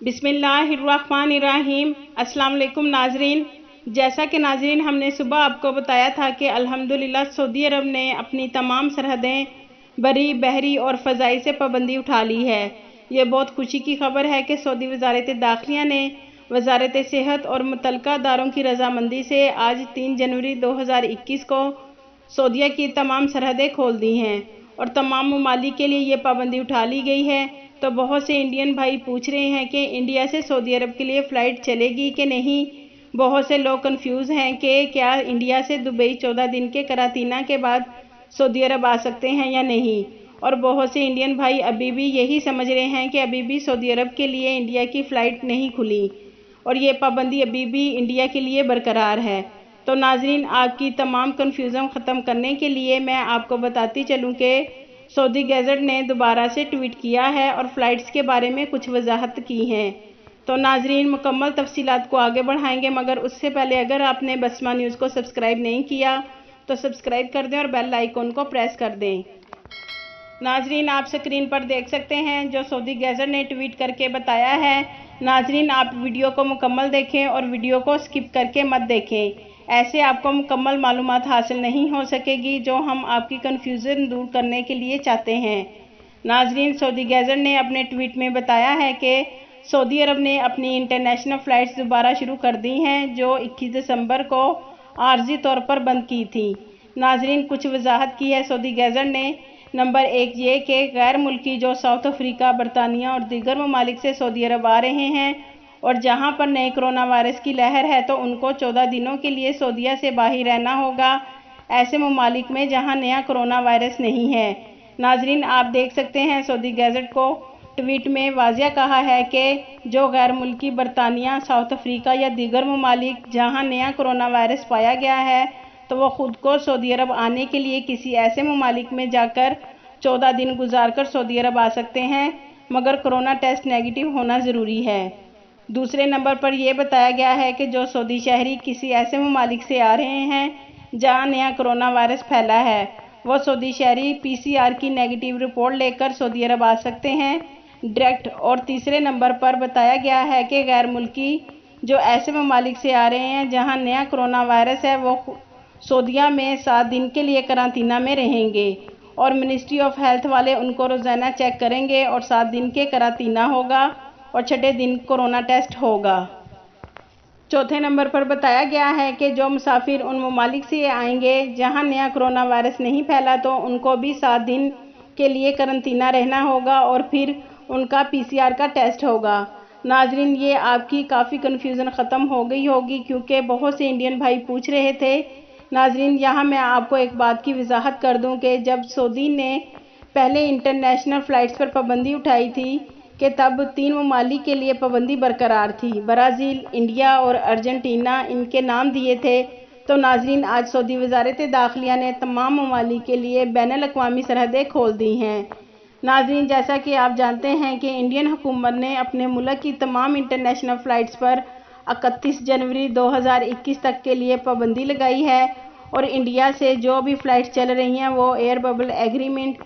بسم اللہ الرحمن الرحیم۔ السلام علیکم ناظرین۔ جیسا کہ ناظرین ہم نے صبح آپ کو بتایا تھا کہ الحمدللہ سعودی عرب نے اپنی تمام سرحدیں بری، بحری اور فضائی سے پابندی اٹھا لی ہے۔ یہ بہت خوشی کی خبر ہے کہ سعودی وزارت داخلہ نے وزارت صحت اور متعلقہ اداروں کی رضامندی سے آج 3 جنوری 2021 کو سعودیہ کی تمام سرحدیں کھول دی ہیں اور تمام ممالک کے لیے یہ پابندی اٹھا لی گئی ہے۔ تو بہت سے انڈین بھائی پوچھ رہے ہیں کہ انڈیا سے سعودی عرب کے لیے فلائٹ چلے گی کہ نہیں۔ بہت سے لوگ کنفیوز ہیں کہ کیا انڈیا سے دبئی 14 دن کے قرنطینہ کے بعد سعودی عرب آ سکتے ہیں یا نہیں، اور بہت سے انڈین بھائی ابھی بھی یہی سمجھ رہے ہیں کہ ابھی بھی سعودی عرب کے لیے انڈیا کی فلائٹ نہیں کھلی اور یہ پابندی ابھی بھی انڈیا کے لیے برقرار ہے۔ تو ناظرین، آپ کی تمام کنفیوژن ختم کرنے کے لیے میں آپ کو بتاتی چلوں کہ سعودی گیزٹ نے دوبارہ سے ٹویٹ کیا ہے اور فلائٹس کے بارے میں کچھ وضاحت کی ہے۔ تو ناظرین، مکمل تفصیلات کو آگے بڑھائیں گے، مگر اس سے پہلے اگر آپ نے بسمہ نیوز کو سبسکرائب نہیں کیا تو سبسکرائب کر دیں اور بیل آئیکن کو پریس کر دیں۔ ناظرین، آپ اسکرین پر دیکھ سکتے ہیں جو سعودی گیزٹ نے ٹویٹ کر کے بتایا ہے۔ ناظرین، آپ ویڈیو کو مکمل دیکھیں اور ویڈیو کو سکپ کر کے مت دیکھیں، ایسے آپ کو مکمل معلومات حاصل نہیں ہو سکے گی جو ہم آپ کی کنفیوژن دور کرنے کے لیے چاہتے ہیں۔ ناظرین، سعودی گیزٹ نے اپنے ٹویٹ میں بتایا ہے کہ سعودی عرب نے اپنی انٹرنیشنل فلائٹس دوبارہ شروع کر دی ہیں جو 21 دسمبر کو عارضی طور پر بند کی تھیں۔ ناظرین، کچھ وضاحت کی ہے سعودی گیزٹ نے۔ نمبر 1 یہ کہ غیر ملکی جو ساؤتھ افریقہ، برطانیہ اور دیگر ممالک سے سعودی عرب آ رہے ہیں اور جہاں پر نئے کرونا وائرس کی لہر ہے تو ان کو 14 دنوں کے لیے سعودیہ سے باہر رہنا ہوگا، ایسے ممالک میں جہاں نیا کرونا وائرس نہیں ہے۔ ناظرین، آپ دیکھ سکتے ہیں سعودی گیزٹ کو ٹویٹ میں واضح کہا ہے کہ جو غیر ملکی برطانیہ، ساؤتھ افریقہ یا دیگر ممالک جہاں نیا کرونا وائرس پایا گیا ہے تو وہ خود کو سعودی عرب آنے کے لیے کسی ایسے ممالک میں جا کر 14 دن گزار کر سعودی عرب آ سکتے ہیں، مگر کرونا ٹیسٹ نیگیٹو ہونا ضروری ہے۔ دوسرے نمبر پر یہ بتایا گیا ہے کہ جو سعودی شہری کسی ایسے ممالک سے آ رہے ہیں جہاں نیا کرونا وائرس پھیلا ہے، وہ سعودی شہری PCR کی نیگیٹو رپورٹ لے کر سعودی عرب آ سکتے ہیں ڈائریکٹ۔ اور تیسرے نمبر پر بتایا گیا ہے کہ غیر ملکی جو ایسے ممالک سے آ رہے ہیں جہاں نیا کرونا وائرس ہے وہ سعودیہ میں 7 دن کے لیے قرنطینہ میں رہیں گے اور منسٹری آف ہیلتھ والے ان کو روزانہ چیک کریں گے اور 7 دن کے قرنطینہ ہوگا اور 6 دن کورونا ٹیسٹ ہوگا۔ چوتھے نمبر پر بتایا گیا ہے کہ جو مسافر ان ممالک سے آئیں گے جہاں نیا کرونا وائرس نہیں پھیلا تو ان کو بھی 7 دن کے لیے قرنطینہ رہنا ہوگا اور پھر ان کا PCR کا ٹیسٹ ہوگا۔ ناظرین، یہ آپ کی کافی کنفیوژن ختم ہو گئی ہوگی کیونکہ بہت سے انڈین بھائی پوچھ رہے تھے۔ ناظرین، یہاں میں آپ کو ایک بات کی وضاحت کر دوں کہ جب سعودی نے پہلے انٹرنیشنل فلائٹس پر پابندی اٹھائی تھی کہ تب 3 ممالک کے لیے پابندی برقرار تھی، برازیل، انڈیا اور ارجنٹینا ان کے نام دیے تھے۔ تو ناظرین، آج سعودی وزارت داخلہ نے تمام ممالک کے لیے بین الاقوامی سرحدیں کھول دی ہیں۔ ناظرین، جیسا کہ آپ جانتے ہیں کہ انڈین حکومت نے اپنے ملک کی تمام انٹرنیشنل فلائٹس پر 31 جنوری 2021 تک کے لیے پابندی لگائی ہے اور انڈیا سے جو بھی فلائٹس چل رہی ہیں وہ ایئر ببل ایگریمنٹ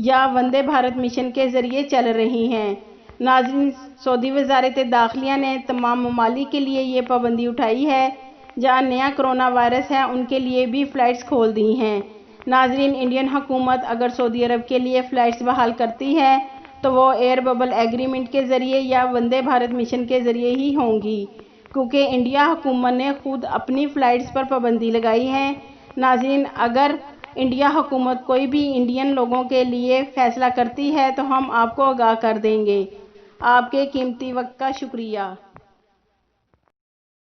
یا وندے بھارت مشن کے ذریعے چل رہی ہیں۔ ناظرین، سعودی وزارت داخلہ نے تمام ممالک کے لیے یہ پابندی اٹھائی ہے جہاں نیا کرونا وائرس ہے ان کے لیے بھی فلائٹس کھول دی ہیں۔ ناظرین، انڈین حکومت اگر سعودی عرب کے لیے فلائٹس بحال کرتی ہے تو وہ ایئر ببل ایگریمنٹ کے ذریعے یا وندے بھارت مشن کے ذریعے ہی ہوں گی کیونکہ انڈیا حکومت نے خود اپنی فلائٹس پر پابندی لگائی ہے۔ ناظرین، اگر انڈیا حکومت کوئی بھی انڈین لوگوں کے لیے فیصلہ کرتی ہے تو ہم آپ کو آگاہ کر دیں گے۔ آپ کے قیمتی وقت کا شکریہ۔